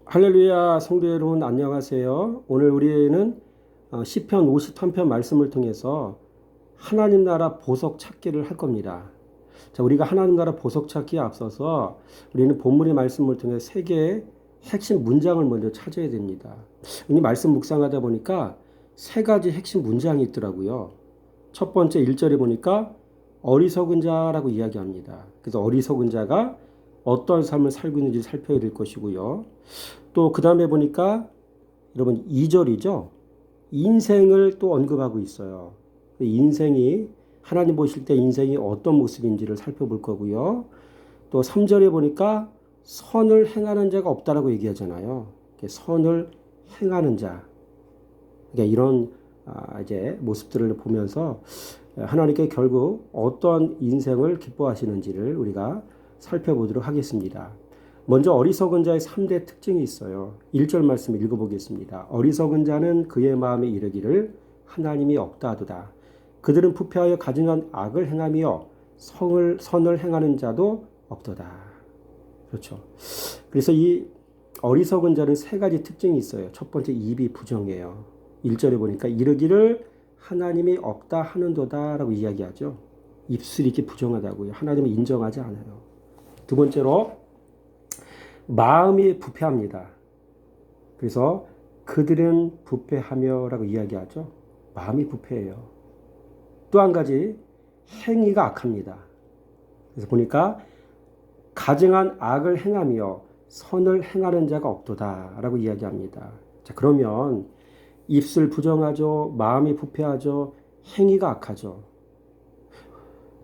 할렐루야 성도 여러분 안녕하세요. 오늘 우리는 시편 53편 말씀을 통해서 하나님 나라 보석 찾기를 할 겁니다. 자, 우리가 하나님 나라 보석 찾기에 앞서서 우리는 본문의 말씀을 통해 세 개의 핵심 문장을 먼저 찾아야 됩니다. 이 말씀 묵상하다 보니까 세 가지 핵심 문장이 있더라고요. 첫 번째 1절에 보니까 어리석은 자라고 이야기합니다. 그래서 어리석은 자가 어떤 삶을 살고 있는지 살펴야 될 것이고요. 또 그 다음에 보니까 여러분 2절이죠. 인생을 또 언급하고 있어요. 인생이 하나님 보실 때 인생이 어떤 모습인지를 살펴볼 거고요. 또 3절에 보니까 선을 행하는 자가 없다라고 얘기하잖아요. 선을 행하는 자. 그러니까 이런 이제 모습들을 보면서 하나님께 결국 어떤 인생을 기뻐하시는지를 우리가 살펴보도록 하겠습니다. 먼저 어리석은 자의 3대 특징이 있어요. 1절 말씀 읽어보겠습니다. 어리석은 자는 그의 마음에 이르기를 하나님이 없다 하도다. 그들은 부패하여 가증한 악을 행하며 선을 행하는 자도 없도다. 그렇죠. 그래서 이 어리석은 자는 세 가지 특징이 있어요. 첫 번째 입이 부정해요. 1절에 보니까 이르기를 하나님이 없다 하는도다 라고 이야기하죠. 입술이 이렇게 부정하다고요. 하나님을 인정하지 않아요. 두 번째로 마음이 부패합니다. 그래서 그들은 부패하며 라고 이야기하죠. 마음이 부패해요. 또 한 가지 행위가 악합니다. 그래서 보니까 가증한 악을 행하며 선을 행하는 자가 없도다 라고 이야기합니다. 자, 그러면 입술 부정하죠. 마음이 부패하죠. 행위가 악하죠.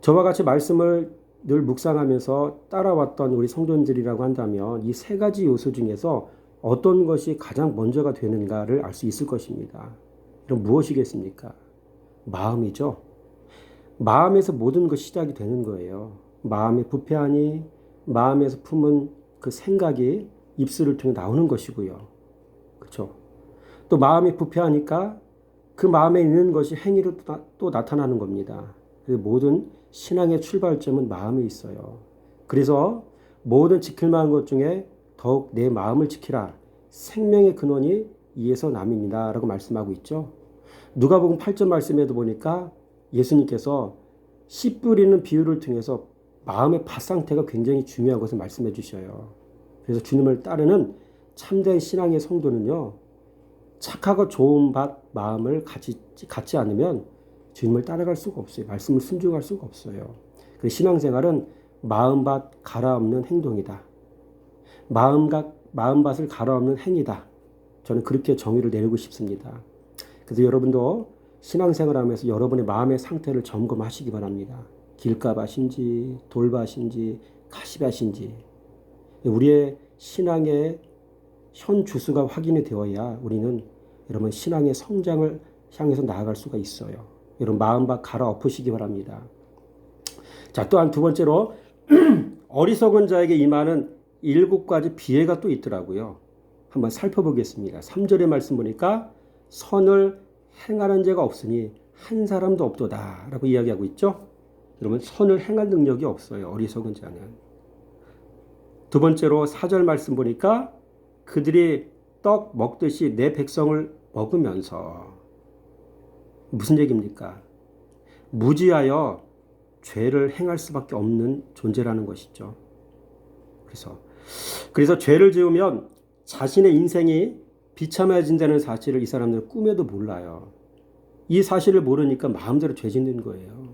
저와 같이 말씀을 늘 묵상하면서 따라왔던 우리 성도님들이라고 한다면 이 세 가지 요소 중에서 어떤 것이 가장 먼저가 되는가를 알 수 있을 것입니다. 그럼 무엇이겠습니까? 마음이죠. 마음에서 모든 것이 시작이 되는 거예요. 마음이 부패하니 마음에서 품은 그 생각이 입술을 통해 나오는 것이고요. 그렇죠? 또 마음이 부패하니까 그 마음에 있는 것이 행위로 또 나타나는 겁니다. 그래서 모든 신앙의 출발점은 마음에 있어요. 그래서 모든 지킬 만한 것 중에 더욱 내 마음을 지키라. 생명의 근원이 이에서 남입니다. 라고 말씀하고 있죠. 누가복음 8절 말씀에도 보니까 예수님께서 씨 뿌리는 비유를 통해서 마음의 밭 상태가 굉장히 중요한 것을 말씀해 주셔요. 그래서 주님을 따르는 참된 신앙의 성도는요. 착하고 좋은 밭 마음을 갖지 않으면 주님을 따라갈 수가 없어요. 말씀을 순종할 수가 없어요. 그래서 신앙생활은 마음밭 갈아엎는 행동이다. 마음밭을 갈아엎는 행위다. 저는 그렇게 정의를 내리고 싶습니다. 그래서 여러분도 신앙생활하면서 여러분의 마음의 상태를 점검하시기 바랍니다. 길가밭인지 돌밭인지 가시밭인지 우리의 신앙의 현 주소가 확인이 되어야 우리는 여러분 신앙의 성장을 향해서 나아갈 수가 있어요. 여러분 마음밭 갈아엎으시기 바랍니다. 자, 또한 두 번째로 어리석은 자에게 임하는 7가지 비애가 또 있더라고요. 한번 살펴보겠습니다. 3절의 말씀 보니까 선을 행하는 자가 없으니 한 사람도 없도다 라고 이야기하고 있죠. 여러분 선을 행할 능력이 없어요. 어리석은 자는. 두 번째로 4절 말씀 보니까 그들이 떡 먹듯이 내 백성을 먹으면서 무슨 얘기입니까? 무지하여 죄를 행할 수밖에 없는 존재라는 것이죠. 그래서 죄를 지으면 자신의 인생이 비참해진다는 사실을 이 사람들은 꿈에도 몰라요. 이 사실을 모르니까 마음대로 죄 짓는 거예요.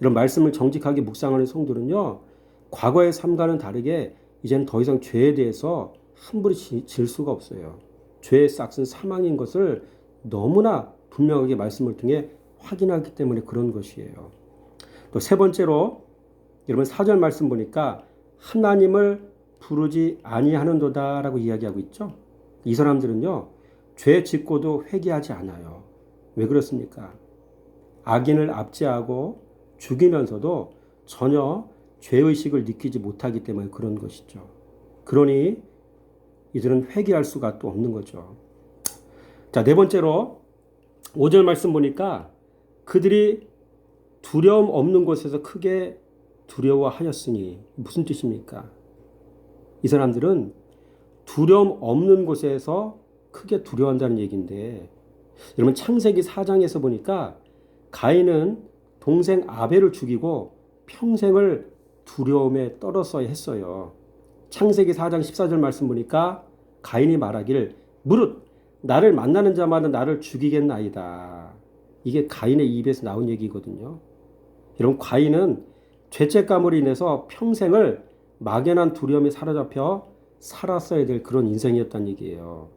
이런 말씀을 정직하게 묵상하는 성도는요. 과거의 삶과는 다르게 이제는 더 이상 죄에 대해서 함부로 질 수가 없어요. 죄의 싹은 사망인 것을 너무나 분명하게 말씀을 통해 확인하기 때문에 그런 것이에요. 또 세 번째로 여러분 4절 말씀 보니까 하나님을 부르지 아니하는도다 라고 이야기하고 있죠. 이 사람들은요. 죄 짓고도 회개하지 않아요. 왜 그렇습니까? 악인을 압제하고 죽이면서도 전혀 죄의식을 느끼지 못하기 때문에 그런 것이죠. 그러니 이들은 회개할 수가 또 없는 거죠. 자, 네 번째로 5절 말씀 보니까 그들이 두려움 없는 곳에서 크게 두려워하였으니 무슨 뜻입니까? 이 사람들은 두려움 없는 곳에서 크게 두려워한다는 얘기인데, 여러분 창세기 4장에서 보니까 가인은 동생 아벨을 죽이고 평생을 두려움에 떨었어야 했어요. 창세기 4장 14절 말씀 보니까 가인이 말하길 무릇 나를 만나는 자마다 나를 죽이겠나이다. 이게 가인의 입에서 나온 얘기거든요. 여러분 가인은 죄책감으로 인해서 평생을 막연한 두려움에 사로잡혀 살았어야 될 그런 인생이었다는 얘기예요.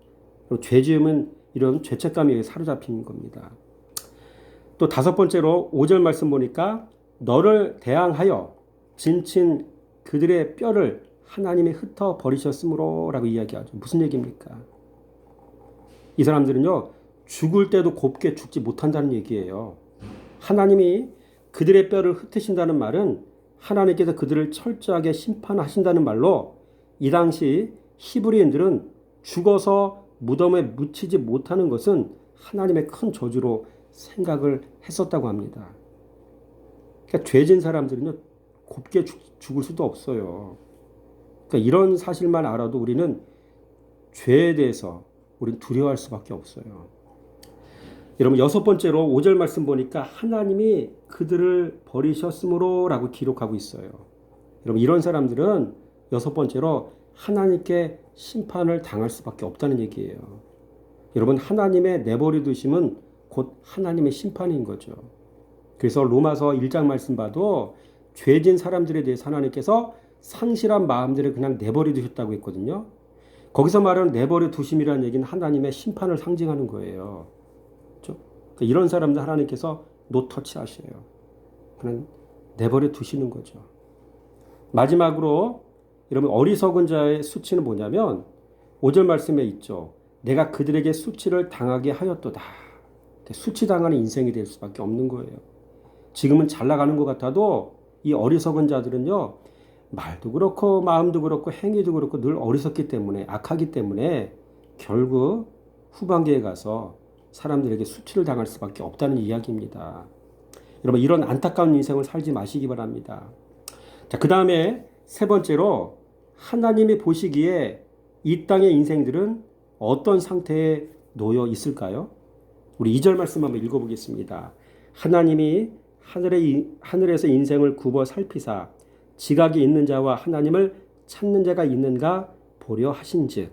죄지음은 이런 죄책감에 사로잡힌 겁니다. 또 다섯 번째로 5절 말씀 보니까 너를 대항하여 진친 그들의 뼈를 하나님이 흩어 버리셨으므로 라고 이야기하죠. 무슨 얘기입니까? 이 사람들은요, 죽을 때도 곱게 죽지 못한다는 얘기예요. 하나님이 그들의 뼈를 흩으신다는 말은 하나님께서 그들을 철저하게 심판하신다는 말로, 이 당시 히브리인들은 죽어서 무덤에 묻히지 못하는 것은 하나님의 큰 저주로 생각을 했었다고 합니다. 그러니까 죄진 사람들은요, 곱게 죽을 수도 없어요. 그러니까 이런 사실만 알아도 우리는 죄에 대해서 우리는 두려워할 수밖에 없어요. 여러분 여섯 번째로 5절 말씀 보니까 하나님이 그들을 버리셨으므로 라고 기록하고 있어요. 여러분 이런 사람들은 여섯 번째로 하나님께 심판을 당할 수밖에 없다는 얘기예요. 여러분 하나님의 내버려 두심은 곧 하나님의 심판인 거죠. 그래서 로마서 1장 말씀 봐도 죄진 사람들에 대해서 하나님께서 상실한 마음들을 그냥 내버려 두셨다고 했거든요. 거기서 말하는 내버려 두심이라는 얘기는 하나님의 심판을 상징하는 거예요. 그렇죠? 그러니까 이런 사람들 하나님께서 노터치 하셔요. 그냥 내버려 두시는 거죠. 마지막으로 여러분 어리석은 자의 수치는 뭐냐면 5절 말씀에 있죠. 내가 그들에게 수치를 당하게 하였도다. 수치당하는 인생이 될 수밖에 없는 거예요. 지금은 잘 나가는 것 같아도 이 어리석은 자들은요, 말도 그렇고 마음도 그렇고 행위도 그렇고 늘 어리석기 때문에, 악하기 때문에 결국 후반기에 가서 사람들에게 수치를 당할 수밖에 없다는 이야기입니다. 여러분 이런 안타까운 인생을 살지 마시기 바랍니다. 자, 그 다음에 세 번째로 하나님이 보시기에 이 땅의 인생들은 어떤 상태에 놓여 있을까요? 우리 2절 말씀 한번 읽어보겠습니다. 하나님이 하늘에서 인생을 굽어 살피사 지각이 있는 자와 하나님을 찾는 자가 있는가 보려 하신즉.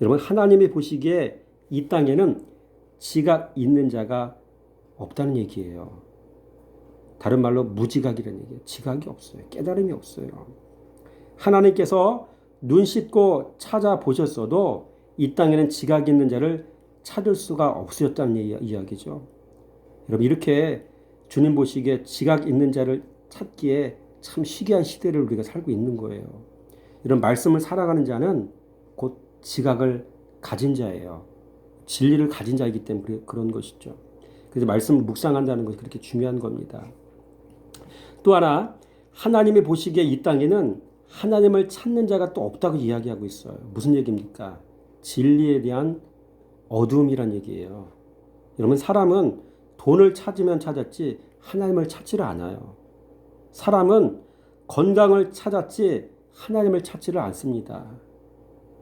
여러분 하나님이 보시기에 이 땅에는 지각 있는 자가 없다는 얘기예요. 다른 말로 무지각이라는 얘기예요. 지각이 없어요. 깨달음이 없어요. 하나님께서 눈 씻고 찾아보셨어도 이 땅에는 지각 있는 자를 찾을 수가 없으셨다는 이야기죠. 여러분 이렇게 주님 보시기에 지각 있는 자를 찾기에 참 시기한 시대를 우리가 살고 있는 거예요. 이런 말씀을 살아가는 자는 곧 지각을 가진 자예요. 진리를 가진 자이기 때문에 그런 것이죠. 그래서 말씀을 묵상한다는 것이 그렇게 중요한 겁니다. 또 하나 하나님이 보시기에 이 땅에는 하나님을 찾는 자가 또 없다고 이야기하고 있어요. 무슨 얘기입니까? 진리에 대한 어두움이란 얘기예요. 여러분 사람은 돈을 찾으면 찾았지 하나님을 찾지를 않아요. 사람은 건강을 찾았지 하나님을 찾지를 않습니다.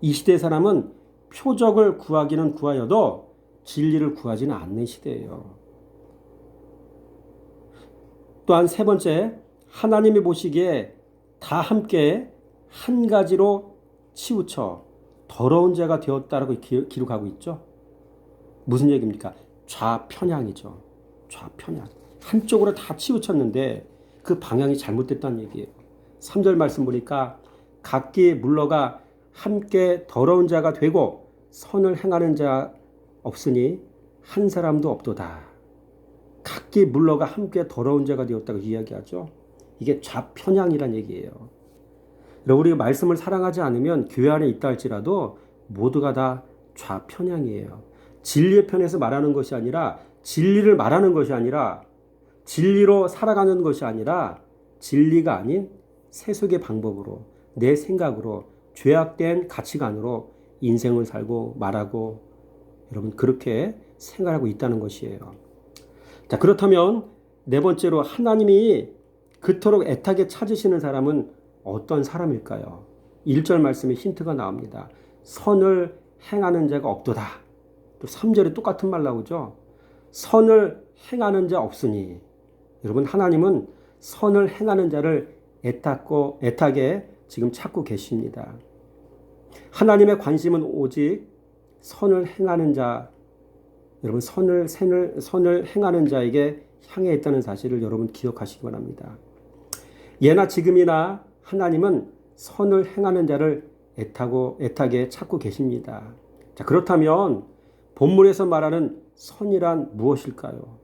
이 시대의 사람은 표적을 구하기는 구하여도 진리를 구하지는 않는 시대예요. 또한 세 번째, 하나님이 보시기에 다 함께 한 가지로 치우쳐 더러운 자가 되었다라고 기록하고 있죠. 무슨 얘기입니까? 좌편향이죠. 좌편향. 한쪽으로 다 치우쳤는데 그 방향이 잘못됐다는 얘기예요. 3절 말씀 보니까 각기 물러가 함께 더러운 자가 되고 선을 행하는 자 없으니 한 사람도 없도다. 각기 물러가 함께 더러운 자가 되었다고 이야기하죠. 이게 좌편향이란 얘기예요. 여러분 우리가 말씀을 사랑하지 않으면 교회 안에 있다 할지라도 모두가 다 좌편향이에요. 진리의 편에서 말하는 것이 아니라 진리를 말하는 것이 아니라 진리로 살아가는 것이 아니라 진리가 아닌 세속의 방법으로 내 생각으로 죄악된 가치관으로 인생을 살고 말하고 여러분 그렇게 생각하고 있다는 것이에요. 자, 그렇다면 네 번째로 하나님이 그토록 애타게 찾으시는 사람은 어떤 사람일까요? 1절 말씀에 힌트가 나옵니다. 선을 행하는 자가 없도다. 또 3절에 똑같은 말 나오죠. 선을 행하는 자 없으니. 여러분, 하나님은 선을 행하는 자를 애타게 지금 찾고 계십니다. 하나님의 관심은 오직 선을 행하는 자, 여러분 선을 행하는 자에게 향해 있다는 사실을 여러분 기억하시기 바랍니다. 예나 지금이나 하나님은 선을 행하는 자를 애타게 찾고 계십니다. 자, 그렇다면 본문에서 말하는 선이란 무엇일까요?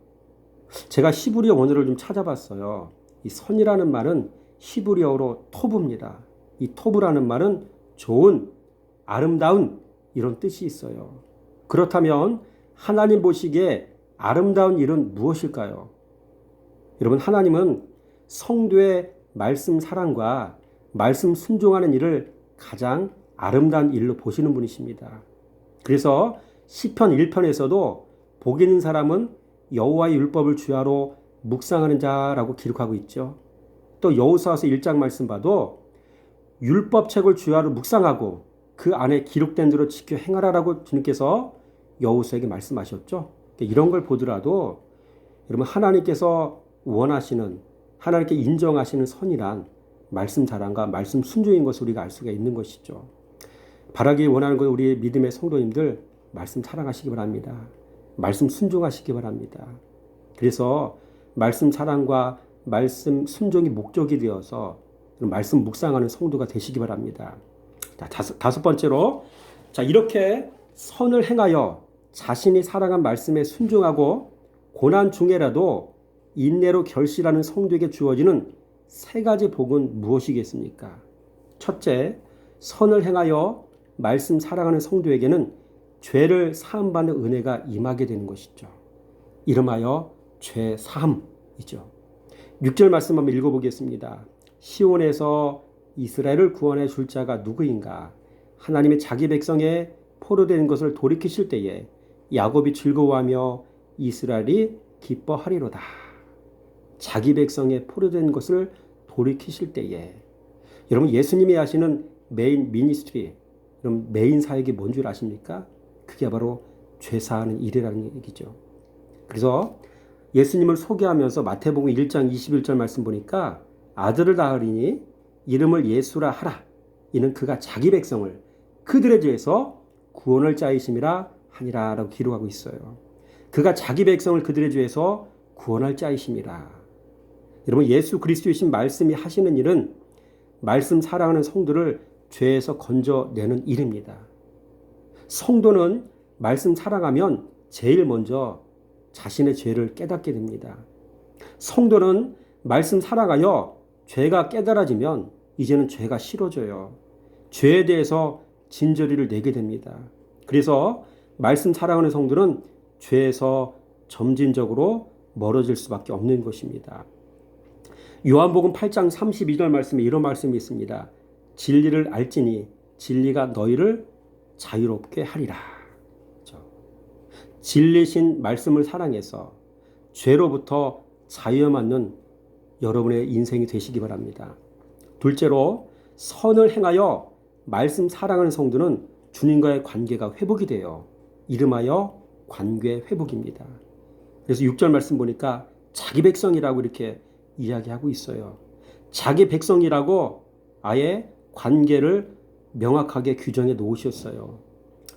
제가 히브리어 원어를 좀 찾아봤어요. 이 선이라는 말은 히브리어로 토브입니다. 이 토브라는 말은 좋은, 아름다운 이런 뜻이 있어요. 그렇다면 하나님 보시기에 아름다운 일은 무엇일까요? 여러분, 하나님은 성도의 말씀 사랑과 말씀 순종하는 일을 가장 아름다운 일로 보시는 분이십니다. 그래서 시편 1편에서도 복 있는 사람은 여호와의 율법을 주야로 묵상하는 자라고 기록하고 있죠. 또 여호수아서 1장 말씀 봐도 율법책을 주야로 묵상하고 그 안에 기록된 대로 지켜 행하라라고 주님께서 여호수아에게 말씀하셨죠. 이런 걸 보더라도 여러분, 하나님께서 원하시는, 하나님께 인정하시는 선이란 말씀 자랑과 말씀 순종인 것을 우리가 알 수가 있는 것이죠. 바라기 원하는 것, 우리 믿음의 성도님들 말씀 사랑하시기 바랍니다. 말씀 순종하시기 바랍니다. 그래서 말씀 사랑과 말씀 순종이 목적이 되어서 말씀 묵상하는 성도가 되시기 바랍니다. 자, 다섯 번째로, 자, 이렇게 선을 행하여 자신이 사랑한 말씀에 순종하고 고난 중에라도 인내로 결실하는 성도에게 주어지는 세 가지 복은 무엇이겠습니까? 첫째, 선을 행하여 말씀 사랑하는 성도에게는 죄를 사함받는 은혜가 임하게 되는 것이죠. 이름하여 죄 사함이죠. 6절 말씀 한번 읽어보겠습니다. 시온에서 이스라엘을 구원해 줄 자가 누구인가? 하나님의 자기 백성의 포로된 것을 돌이키실 때에 야곱이 즐거워하며 이스라엘이 기뻐하리로다. 자기 백성의 포로된 것을 돌이키실 때에. 여러분, 예수님이 하시는 메인 미니스트리, 그럼 메인 사역이 뭔 줄 아십니까? 그게 바로 죄사하는 일이라는 얘기죠. 그래서 예수님을 소개하면서 마태복음 1장 21절 말씀 보니까 아들을 낳으리니 이름을 예수라 하라. 이는 그가 자기 백성을 그들의 죄에서 구원을 자이심이라 하니라 라고 기록하고 있어요. 그가 자기 백성을 그들의 죄에서 구원할 자이심이라. 여러분, 예수 그리스도이신 말씀이 하시는 일은 말씀 사랑하는 성도를 죄에서 건져내는 일입니다. 성도는 말씀 사랑하면 제일 먼저 자신의 죄를 깨닫게 됩니다. 성도는 말씀 사랑하여 죄가 깨달아지면 이제는 죄가 싫어져요. 죄에 대해서 진저리를 내게 됩니다. 그래서 말씀 사랑하는 성도는 죄에서 점진적으로 멀어질 수밖에 없는 것입니다. 요한복음 8장 32절 말씀에 이런 말씀이 있습니다. 진리를 알지니 진리가 너희를 자유롭게 하리라. 진리신 말씀을 사랑해서 죄로부터 자유함받는 여러분의 인생이 되시기 바랍니다. 둘째로, 선을 행하여 말씀 사랑하는 성도는 주님과의 관계가 회복이 돼요. 이름하여 관계 회복입니다. 그래서 6절 말씀 보니까 자기 백성이라고 이렇게 이야기하고 있어요. 자기 백성이라고 아예 관계를 명확하게 규정해 놓으셨어요.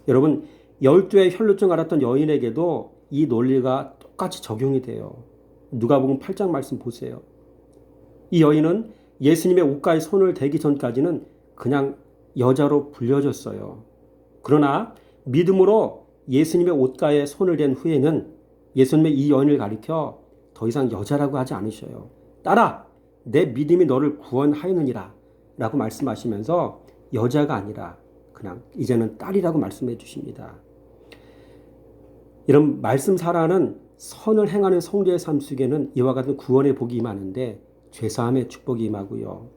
여러분, 12의 혈루증 앓았던 여인에게도 이 논리가 똑같이 적용이 돼요. 누가복음 8장 말씀 보세요. 이 여인은 예수님의 옷가에 손을 대기 전까지는 그냥 여자로 불려졌어요. 그러나 믿음으로 예수님의 옷가에 손을 댄 후에는 예수님의 이 여인을 가리켜 더 이상 여자라고 하지 않으셔요. 딸아, 내 믿음이 너를 구원하였느니라 라고 말씀하시면서 여자가 아니라 그냥 이제는 딸이라고 말씀해 주십니다. 이런 말씀 사랑하는 선을 행하는 성도의 삶 속에는 이와 같은 구원의 복이 임하는데 죄사함의 축복이 임하고요.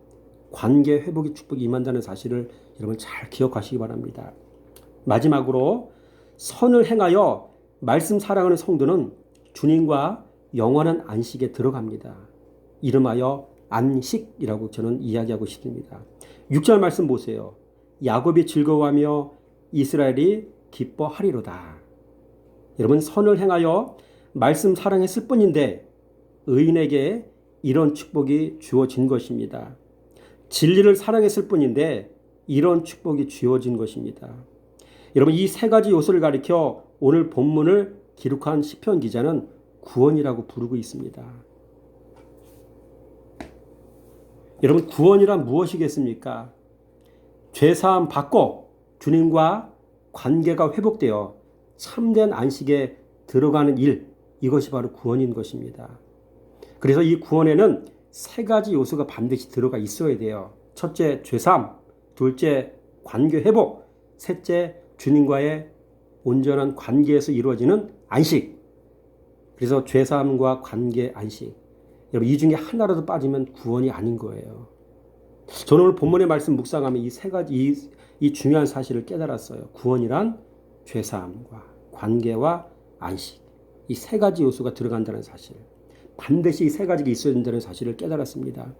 관계 회복의 축복이 임한다는 사실을 여러분 잘 기억하시기 바랍니다. 마지막으로, 선을 행하여 말씀 사랑하는 성도는 주님과 영원한 안식에 들어갑니다. 이름하여 안식이라고 저는 이야기하고 싶습니다. 6절 말씀 보세요. 야곱이 즐거워하며 이스라엘이 기뻐하리로다. 여러분, 선을 행하여 말씀 사랑했을 뿐인데 의인에게 이런 축복이 주어진 것입니다. 진리를 사랑했을 뿐인데 이런 축복이 주어진 것입니다. 여러분, 이 세 가지 요소를 가리켜 오늘 본문을 기록한 시편 기자는 구원이라고 부르고 있습니다. 여러분, 구원이란 무엇이겠습니까? 죄사함 받고 주님과 관계가 회복되어 참된 안식에 들어가는 일, 이것이 바로 구원인 것입니다. 그래서 이 구원에는 세 가지 요소가 반드시 들어가 있어야 돼요. 첫째, 죄사함. 둘째, 관계 회복. 셋째, 주님과의 온전한 관계에서 이루어지는 안식. 그래서 죄사함과 관계, 안식. 여러분, 이 중에 하나라도 빠지면 구원이 아닌 거예요. 저는 오늘 본문의 말씀 묵상하면 이 세 가지, 이 중요한 사실을 깨달았어요. 구원이란 죄사함과 관계와 안식. 이 세 가지 요소가 들어간다는 사실. 반드시 이 세 가지가 있어야 된다는 사실을 깨달았습니다.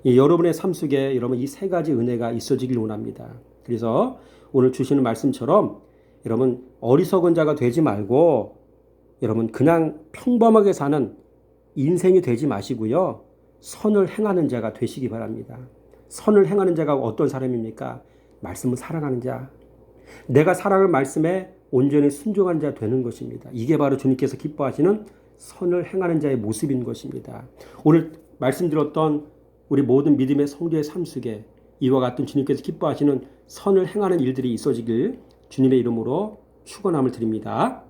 여러분의 삶 속에 여러분 이 세 가지 은혜가 있어지길 원합니다. 그래서 오늘 주시는 말씀처럼 여러분 어리석은 자가 되지 말고 여러분 그냥 평범하게 사는 인생이 되지 마시고요. 선을 행하는 자가 되시기 바랍니다. 선을 행하는 자가 어떤 사람입니까? 말씀을 사랑하는 자. 내가 사랑하는 말씀에 온전히 순종한 자 되는 것입니다. 이게 바로 주님께서 기뻐하시는 선을 행하는 자의 모습인 것입니다. 오늘 말씀드렸던 우리 모든 믿음의 성도의 삶 속에 이와 같은 주님께서 기뻐하시는 선을 행하는 일들이 있어지길 주님의 이름으로 축원함을 드립니다.